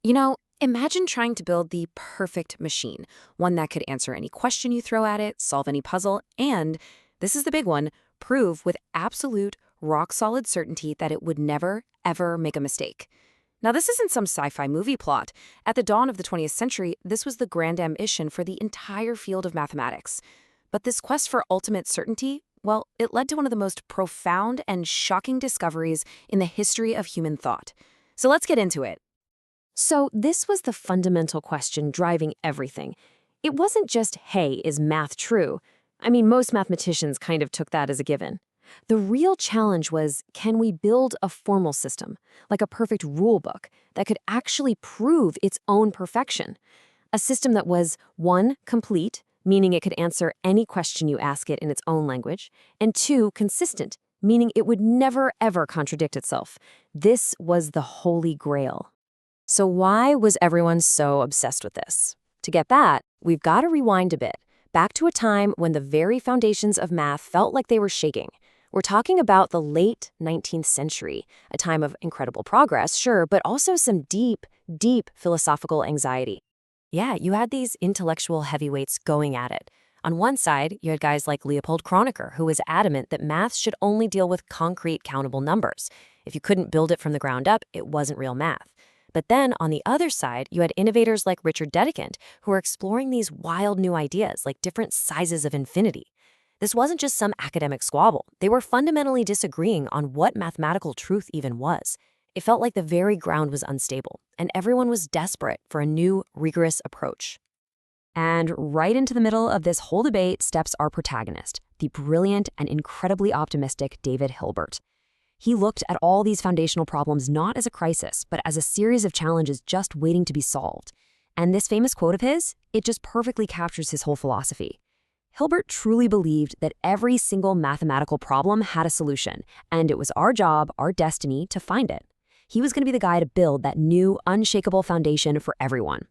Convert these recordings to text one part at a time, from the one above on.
You know, imagine trying to build the perfect machine, one that could answer any question you throw at it, solve any puzzle, and, this is the big one, prove with absolute, rock-solid certainty that it would never, ever make a mistake. Now, this isn't some sci-fi movie plot. At the dawn of the 20th century, this was the grand ambition for the entire field of mathematics. But this quest for ultimate certainty, well, it led to one of the most profound and shocking discoveries in the history of human thought. So let's get into it. So this was the fundamental question driving everything. It wasn't just, hey, is math true? I mean, most mathematicians kind of took that as a given. The real challenge was, can we build a formal system, like a perfect rule book, that could actually prove its own perfection? A system that was, 1, complete, meaning it could answer any question you ask it in its own language, and 2, consistent, meaning it would never ever contradict itself. This was the holy grail. So why was everyone so obsessed with this? To get that, we've got to rewind a bit, back to a time when the very foundations of math felt like they were shaking. We're talking about the late 19th century, a time of incredible progress, sure, but also some deep, deep philosophical anxiety. Yeah, you had these intellectual heavyweights going at it. On one side, you had guys like Leopold Kronecker, who was adamant that math should only deal with concrete, countable numbers. If you couldn't build it from the ground up, it wasn't real math. But then, on the other side, you had innovators like Richard Dedekind, who were exploring these wild new ideas, like different sizes of infinity. This wasn't just some academic squabble. They were fundamentally disagreeing on what mathematical truth even was. It felt like the very ground was unstable, and everyone was desperate for a new, rigorous approach. And right into the middle of this whole debate steps our protagonist, the brilliant and incredibly optimistic David Hilbert. He looked at all these foundational problems not as a crisis, but as a series of challenges just waiting to be solved. And this famous quote of his, it just perfectly captures his whole philosophy. Hilbert truly believed that every single mathematical problem had a solution, and it was our job, our destiny, to find it. He was going to be the guy to build that new, unshakable foundation for everyone.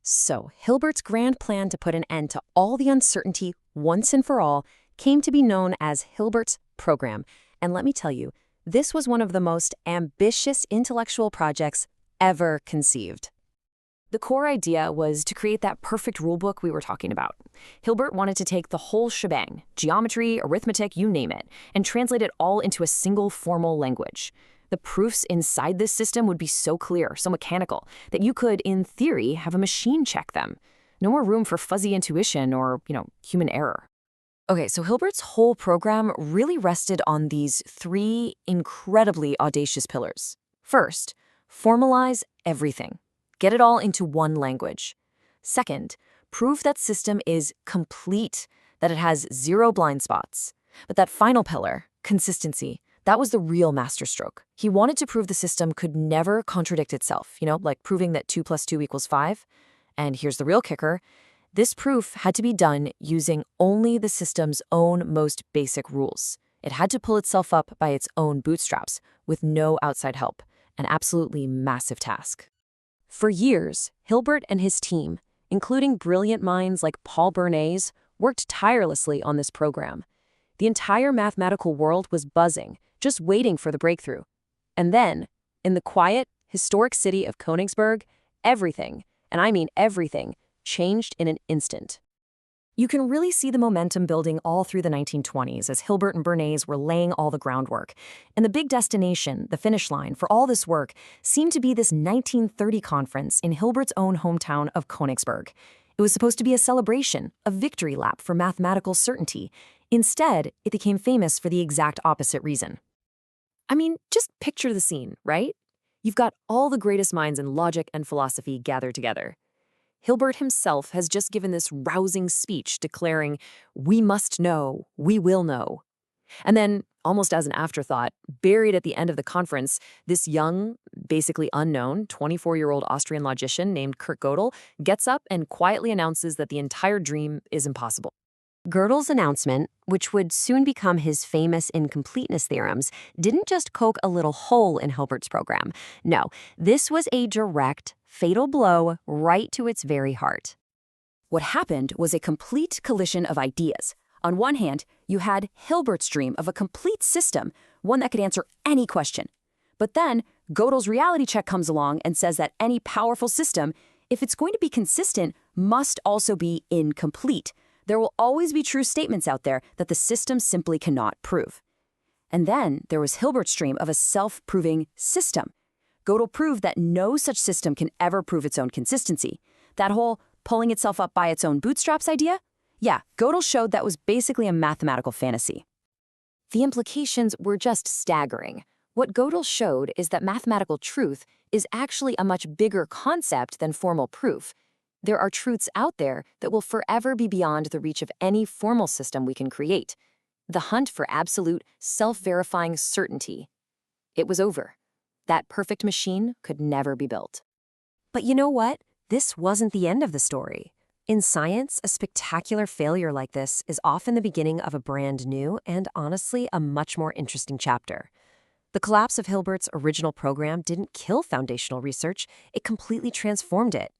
So, Hilbert's grand plan to put an end to all the uncertainty once and for all came to be known as Hilbert's program. And let me tell you, this was one of the most ambitious intellectual projects ever conceived. The core idea was to create that perfect rulebook we were talking about. Hilbert wanted to take the whole shebang, geometry, arithmetic, you name it, and translate it all into a single formal language. The proofs inside this system would be so clear, so mechanical, that you could, in theory, have a machine check them. No more room for fuzzy intuition or, human error. Okay, so Hilbert's whole program really rested on these 3 incredibly audacious pillars. First, formalize everything. Get it all into one language. Second, prove that system is complete, that it has 0 blind spots. But that final pillar, consistency, that was the real masterstroke. He wanted to prove the system could never contradict itself, like proving that 2 + 2 = 5. And here's the real kicker. This proof had to be done using only the system's own most basic rules. It had to pull itself up by its own bootstraps, with no outside help, an absolutely massive task. For years, Hilbert and his team, including brilliant minds like Paul Bernays, worked tirelessly on this program. The entire mathematical world was buzzing, just waiting for the breakthrough. And then, in the quiet, historic city of Königsberg, everything, and I mean everything, changed in an instant. You can really see the momentum building all through the 1920s as Hilbert and Bernays were laying all the groundwork. And the big destination, the finish line for all this work, seemed to be this 1930 conference in Hilbert's own hometown of Königsberg. It was supposed to be a celebration, a victory lap for mathematical certainty. Instead, it became famous for the exact opposite reason. I mean, just picture the scene, right? You've got all the greatest minds in logic and philosophy gathered together. Hilbert himself has just given this rousing speech declaring, "We must know, we will know." And then, almost as an afterthought, buried at the end of the conference, this young, basically unknown, 24-year-old Austrian logician named Kurt Gödel gets up and quietly announces that the entire dream is impossible. Gödel's announcement, which would soon become his famous incompleteness theorems, didn't just poke a little hole in Hilbert's program. No, this was a direct, fatal blow right to its very heart. What happened was a complete collision of ideas. On one hand, you had Hilbert's dream of a complete system, one that could answer any question. But then, Gödel's reality check comes along and says that any powerful system, if it's going to be consistent, must also be incomplete. There will always be true statements out there that the system simply cannot prove. And then there was Hilbert's dream of a self-proving system. Gödel proved that no such system can ever prove its own consistency. That whole pulling itself up by its own bootstraps idea? Yeah, Gödel showed that was basically a mathematical fantasy. The implications were just staggering. What Gödel showed is that mathematical truth is actually a much bigger concept than formal proof. There are truths out there that will forever be beyond the reach of any formal system we can create. The hunt for absolute, self-verifying certainty. It was over. That perfect machine could never be built. But you know what? This wasn't the end of the story. In science, a spectacular failure like this is often the beginning of a brand new and, honestly, a much more interesting chapter. The collapse of Hilbert's original program didn't kill foundational research, it completely transformed it.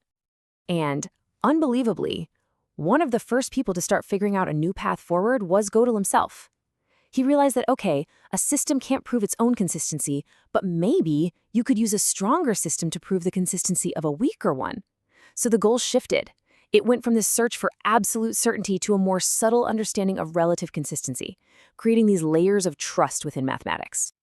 And, unbelievably, one of the first people to start figuring out a new path forward was Gödel himself. He realized that, okay, a system can't prove its own consistency, but maybe you could use a stronger system to prove the consistency of a weaker one. So the goal shifted. It went from this search for absolute certainty to a more subtle understanding of relative consistency, creating these layers of trust within mathematics.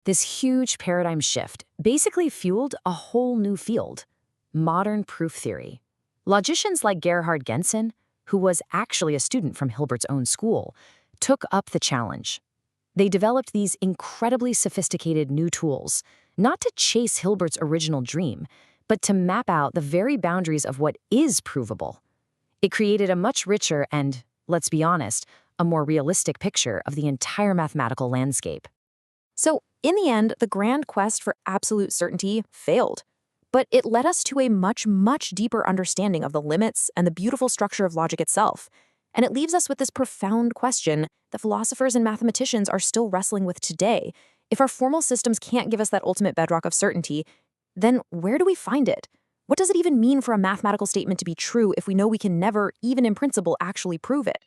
This huge paradigm shift basically fueled a whole new field, modern proof theory. Logicians like Gerhard Gentzen, who was actually a student from Hilbert's own school, took up the challenge. They developed these incredibly sophisticated new tools, not to chase Hilbert's original dream, but to map out the very boundaries of what is provable. It created a much richer and, let's be honest, a more realistic picture of the entire mathematical landscape. So, in the end, the grand quest for absolute certainty failed. But it led us to a much, much deeper understanding of the limits and the beautiful structure of logic itself. And it leaves us with this profound question that philosophers and mathematicians are still wrestling with today. If our formal systems can't give us that ultimate bedrock of certainty, then where do we find it? What does it even mean for a mathematical statement to be true if we know we can never, even in principle, actually prove it?